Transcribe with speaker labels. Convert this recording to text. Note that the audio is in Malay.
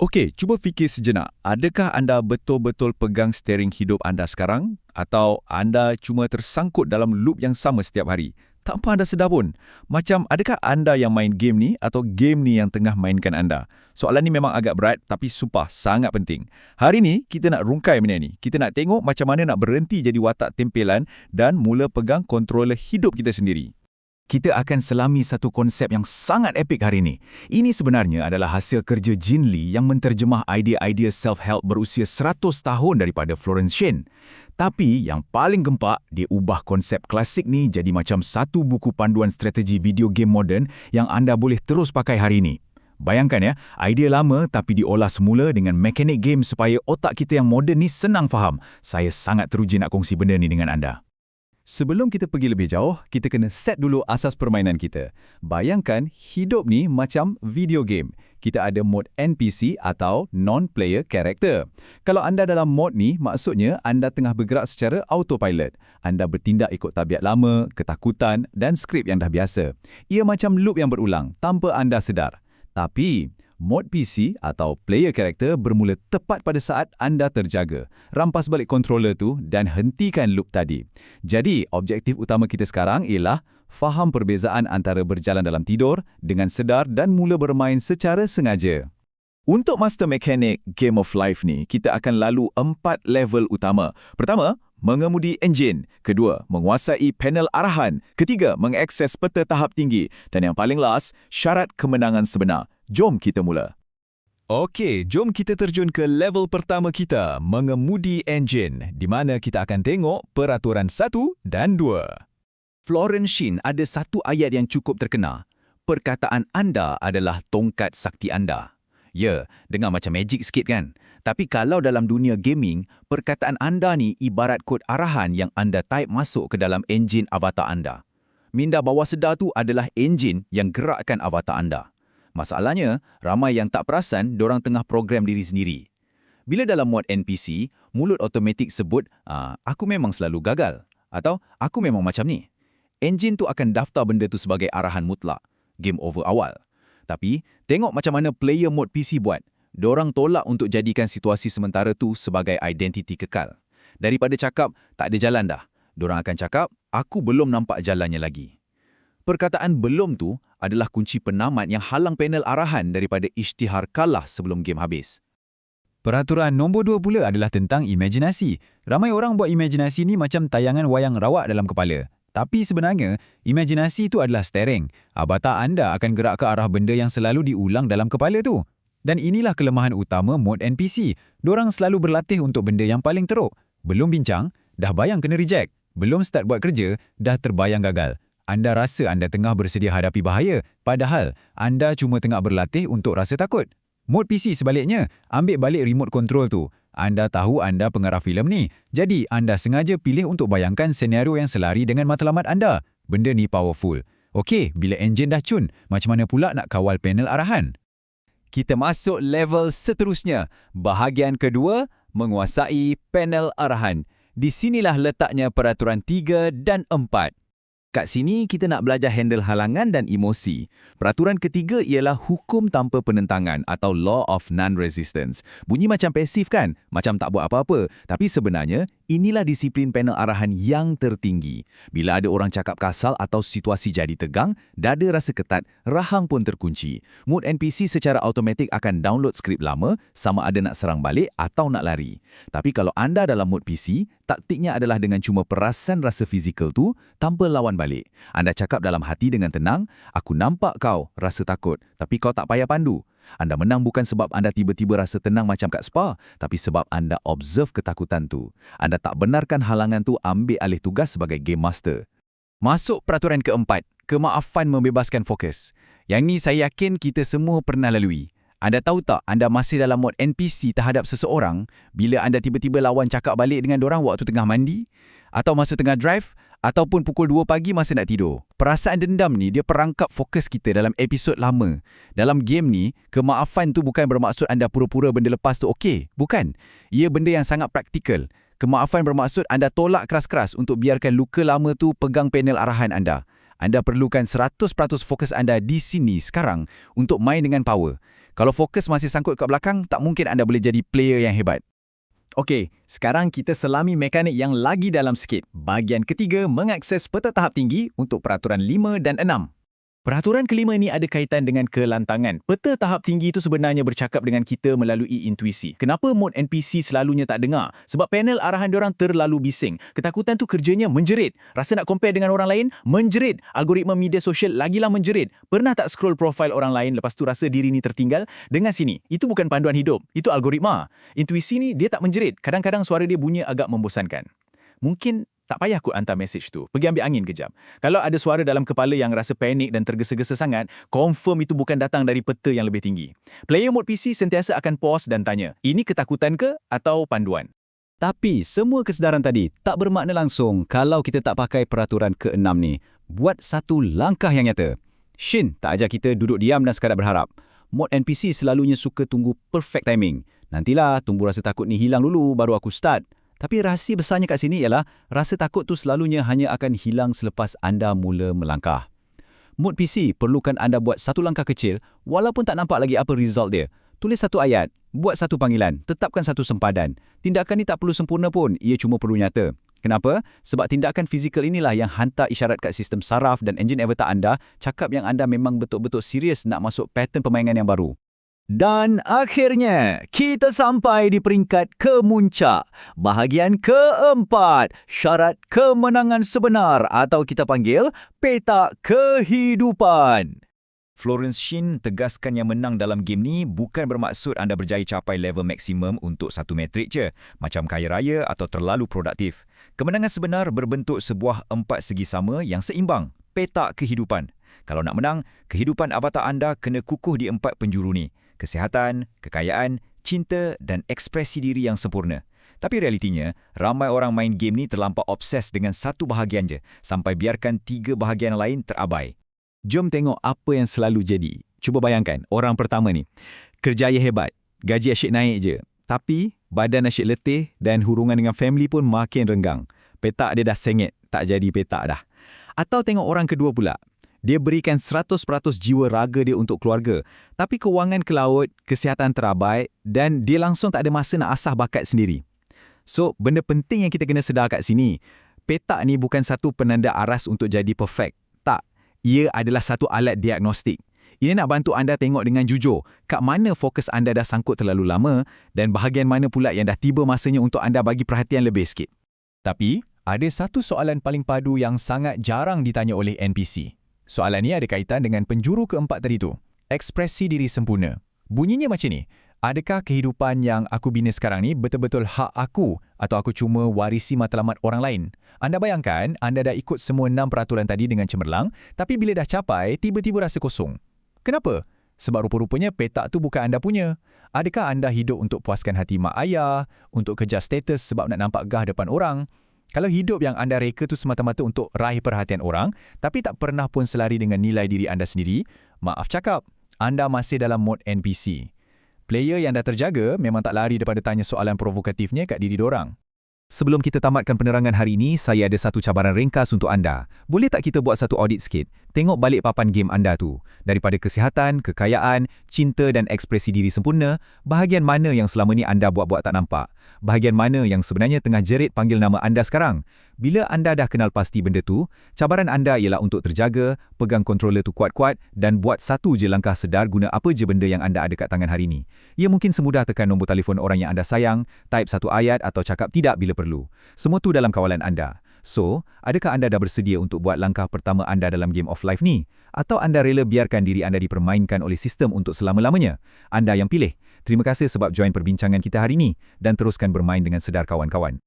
Speaker 1: Okey, cuba fikir sejenak. Adakah anda betul-betul pegang steering hidup anda sekarang? Atau anda cuma tersangkut dalam loop yang sama setiap hari? Tanpa anda sedar pun. Macam, adakah anda yang main game ni atau game ni yang tengah mainkan anda? Soalan ni memang agak berat tapi sumpah sangat penting. Hari ni, kita nak rungkai benda ni. Kita nak tengok macam mana nak berhenti jadi watak tempelan dan mula pegang controller hidup kita sendiri.
Speaker 2: Kita akan selami satu konsep yang sangat epik hari ini. Ini sebenarnya adalah hasil kerja Jin Lee yang menterjemah idea-idea self-help berusia 100 tahun daripada Florence Shen. Tapi yang paling gempak, dia ubah konsep klasik ni jadi macam satu buku panduan strategi video game moden yang anda boleh terus pakai hari ini. Bayangkan ya, idea lama tapi diolah semula dengan mekanik game supaya otak kita yang moden ni senang faham. Saya sangat teruja nak kongsi benda ni dengan anda.
Speaker 1: Sebelum kita pergi lebih jauh, kita kena set dulu asas permainan kita. Bayangkan hidup ni macam video game. Kita ada mod NPC atau non-player character. Kalau anda dalam mod ni, maksudnya anda tengah bergerak secara autopilot. Anda bertindak ikut tabiat lama, ketakutan dan skrip yang dah biasa. Ia macam loop yang berulang tanpa anda sedar. Tapi mod PC atau player character bermula tepat pada saat anda terjaga. Rampas balik controller tu dan hentikan loop tadi. Jadi, objektif utama kita sekarang ialah faham perbezaan antara berjalan dalam tidur dengan sedar dan mula bermain secara sengaja. Untuk master mekanik Game of Life ni, kita akan lalu 4 level utama. Pertama, mengemudi enjin. Kedua, menguasai panel arahan. Ketiga, mengakses peta tahap tinggi. Dan yang paling last, syarat kemenangan sebenar. Jom kita mula. Okey, jom kita terjun ke level pertama kita, mengemudi enjin, di mana kita akan tengok peraturan 1 dan 2. Florence Shen ada satu ayat yang cukup terkenal. Perkataan anda adalah tongkat sakti anda. Ya, dengar macam magic sikit kan? Tapi kalau dalam dunia gaming, perkataan anda ni ibarat kod arahan yang anda type masuk ke dalam enjin avatar anda. Minda bawah sedar tu adalah enjin yang gerakkan avatar anda. Masalahnya, ramai yang tak perasan dorang tengah program diri sendiri. Bila dalam mod NPC, mulut automatik sebut, aku memang selalu gagal. Atau, aku memang macam ni. Enjin tu akan daftar benda tu sebagai arahan mutlak. Game over awal. Tapi, tengok macam mana player mod PC buat. Dorang tolak untuk jadikan situasi sementara tu sebagai identiti kekal. Daripada cakap, tak ada jalan dah. Dorang akan cakap, aku belum nampak jalannya lagi. Perkataan belum tu adalah kunci penamat yang halang panel arahan daripada isytihar kalah sebelum game habis.
Speaker 2: Peraturan nombor 2 pula adalah tentang imajinasi. Ramai orang buat imajinasi ni macam tayangan wayang rawak dalam kepala. Tapi sebenarnya, imajinasi tu adalah steering. Avatar anda akan gerak ke arah benda yang selalu diulang dalam kepala tu. Dan inilah kelemahan utama mod NPC. Dorang selalu berlatih untuk benda yang paling teruk. Belum bincang, dah bayang kena reject. Belum start buat kerja, dah terbayang gagal. Anda rasa anda tengah bersedia hadapi bahaya, padahal anda cuma tengah berlatih untuk rasa takut. Mod PC sebaliknya, ambil balik remote control tu. Anda tahu anda pengarah filem ni, jadi anda sengaja pilih untuk bayangkan senario yang selari dengan matlamat anda. Benda ni powerful. Okey, bila enjin dah cun, macam mana pula nak kawal panel arahan?
Speaker 1: Kita masuk level seterusnya. Bahagian kedua, menguasai panel arahan. Di sinilah letaknya peraturan 3 dan 4. Kat sini, kita nak belajar handle halangan dan emosi. Peraturan ketiga ialah hukum tanpa penentangan atau law of non-resistance. Bunyi macam pasif kan? Macam tak buat apa-apa. Tapi sebenarnya, inilah disiplin panel arahan yang tertinggi. Bila ada orang cakap kasar atau situasi jadi tegang, dada rasa ketat, rahang pun terkunci. Mod NPC secara automatik akan download skrip lama, sama ada nak serang balik atau nak lari. Tapi kalau anda dalam mod PC, taktiknya adalah dengan cuma perasan rasa fizikal tu tanpa lawan balik. Anda cakap dalam hati dengan tenang, aku nampak kau rasa takut, tapi kau tak payah pandu. Anda menang bukan sebab anda tiba-tiba rasa tenang macam kat spa, tapi sebab anda observe ketakutan tu. Anda tak benarkan halangan tu ambil alih tugas sebagai game master. Masuk peraturan keempat, kemaafan membebaskan fokus. Yang ni saya yakin kita semua pernah lalui. Anda tahu tak, anda masih dalam mod NPC terhadap seseorang bila anda tiba-tiba lawan cakap balik dengan dorang waktu tengah mandi, atau masa tengah drive, ataupun pukul 2 pagi masa nak tidur. Perasaan dendam ni dia perangkap fokus kita dalam episod lama. Dalam game ni, kemaafan tu bukan bermaksud anda pura-pura benda lepas tu okey. Bukan. Ia benda yang sangat praktikal. Kemaafan bermaksud anda tolak keras-keras untuk biarkan luka lama tu pegang panel arahan anda. Anda perlukan 100% fokus anda di sini sekarang untuk main dengan power.
Speaker 2: Kalau fokus masih sangkut kat belakang, tak mungkin anda boleh jadi player yang hebat.
Speaker 3: Okey, sekarang kita selami mekanik yang lagi dalam sikit. Bahagian ketiga mengakses peta tahap tinggi untuk peraturan 5 dan 6. Peraturan kelima ni ada kaitan dengan kelantangan. Peta tahap tinggi itu sebenarnya bercakap dengan kita melalui intuisi. Kenapa mod NPC selalunya tak dengar? Sebab panel arahan diorang terlalu bising. Ketakutan tu kerjanya menjerit. Rasa nak compare dengan orang lain? Menjerit. Algoritma media sosial lagilah menjerit. Pernah tak scroll profil orang lain lepas tu rasa diri ni tertinggal? Dengar sini, itu bukan panduan hidup. Itu algoritma. Intuisi ni dia tak menjerit. Kadang-kadang suara dia bunyi agak membosankan. Mungkin tak payah aku hantar mesej tu. Pergi ambil angin kejap. Kalau ada suara dalam kepala yang rasa panik dan tergesa-gesa sangat, confirm itu bukan datang dari peta yang lebih tinggi. Player mode PC sentiasa akan pause dan tanya, ini ketakutan ke atau panduan?
Speaker 1: Tapi semua kesedaran tadi tak bermakna langsung kalau kita tak pakai peraturan ke-6 ni. Buat satu langkah yang nyata. Shin tak ajar kita duduk diam dan sekadar berharap. Mod NPC selalunya suka tunggu perfect timing. Nantilah tunggu rasa takut ni hilang dulu baru aku start. Tapi rahsia besarnya kat sini ialah rasa takut tu selalunya hanya akan hilang selepas anda mula melangkah. Mod PC perlukan anda buat satu langkah kecil walaupun tak nampak lagi apa result dia. Tulis satu ayat, buat satu panggilan, tetapkan satu sempadan. Tindakan ni tak perlu sempurna pun, ia cuma perlu nyata. Kenapa? Sebab tindakan fizikal inilah yang hantar isyarat kat sistem saraf dan enjin avatar anda cakap yang anda memang betul-betul serius nak masuk pattern permainan yang baru. Dan akhirnya, kita sampai di peringkat kemuncak. Bahagian keempat, syarat kemenangan sebenar atau kita panggil petak kehidupan.
Speaker 2: Florence Shin tegaskan yang menang dalam game ni bukan bermaksud anda berjaya capai level maksimum untuk satu metrik je, macam kaya raya atau terlalu produktif. Kemenangan sebenar berbentuk sebuah empat segi sama yang seimbang, petak kehidupan. Kalau nak menang, kehidupan avatar anda kena kukuh di empat penjuru ni. Kesihatan, kekayaan, cinta dan ekspresi diri yang sempurna. Tapi realitinya, ramai orang main game ni terlampau obses dengan satu bahagian je, sampai biarkan tiga bahagian lain terabai.
Speaker 3: Jom tengok apa yang selalu jadi. Cuba bayangkan, orang pertama ni. Kerjaya hebat, gaji asyik naik je. Tapi, badan asyik letih dan hubungan dengan family pun makin renggang. Petak dia dah sengit, tak jadi petak dah. Atau tengok orang kedua pula. Dia berikan 100% jiwa raga dia untuk keluarga. Tapi kewangan ke laut, kesihatan terabai dan dia langsung tak ada masa nak asah bakat sendiri. So, benda penting yang kita kena sedar kat sini, petak ni bukan satu penanda aras untuk jadi perfect. Tak. Ia adalah satu alat diagnostik. Ia nak bantu anda tengok dengan jujur kat mana fokus anda dah sangkut terlalu lama dan bahagian mana pula yang dah tiba masanya untuk anda bagi perhatian lebih sikit.
Speaker 4: Tapi, ada satu soalan paling padu yang sangat jarang ditanya oleh NPC. Soalan ni ada kaitan dengan penjuru keempat tadi tu. Ekspresi diri sempurna. Bunyinya macam ni. Adakah kehidupan yang aku bina sekarang ni betul-betul hak aku atau aku cuma warisi matlamat orang lain? Anda bayangkan anda dah ikut semua 6 peraturan tadi dengan cemerlang, tapi bila dah capai, tiba-tiba rasa kosong. Kenapa? Sebab rupa-rupanya petak tu bukan anda punya. Adakah anda hidup untuk puaskan hati mak ayah, untuk kejar status sebab nak nampak gah depan orang? Kalau hidup yang anda reka tu semata-mata untuk raih perhatian orang, tapi tak pernah pun selari dengan nilai diri anda sendiri, maaf cakap, anda masih dalam mod NPC. Player yang dah terjaga memang tak lari daripada tanya soalan provokatifnya kat diri dorang.
Speaker 1: Sebelum kita tamatkan penerangan hari ini, saya ada satu cabaran ringkas untuk anda. Boleh tak kita buat satu audit sikit? Tengok balik papan game anda tu. Daripada kesihatan, kekayaan, cinta dan ekspresi diri sempurna, bahagian mana yang selama ni anda buat-buat tak nampak? Bahagian mana yang sebenarnya tengah jerit panggil nama anda sekarang? Bila anda dah kenal pasti benda tu, cabaran anda ialah untuk terjaga, pegang controller tu kuat-kuat dan buat satu je langkah sedar guna apa je benda yang anda ada kat tangan hari ini. Ia mungkin semudah tekan nombor telefon orang yang anda sayang, type satu ayat atau cakap tidak bila perlu. Semua tu dalam kawalan anda. So, adakah anda dah bersedia untuk buat langkah pertama anda dalam game of life ni? Atau anda rela biarkan diri anda dipermainkan oleh sistem untuk selama-lamanya? Anda yang pilih. Terima kasih sebab join perbincangan kita hari ini dan teruskan bermain dengan sedar kawan-kawan.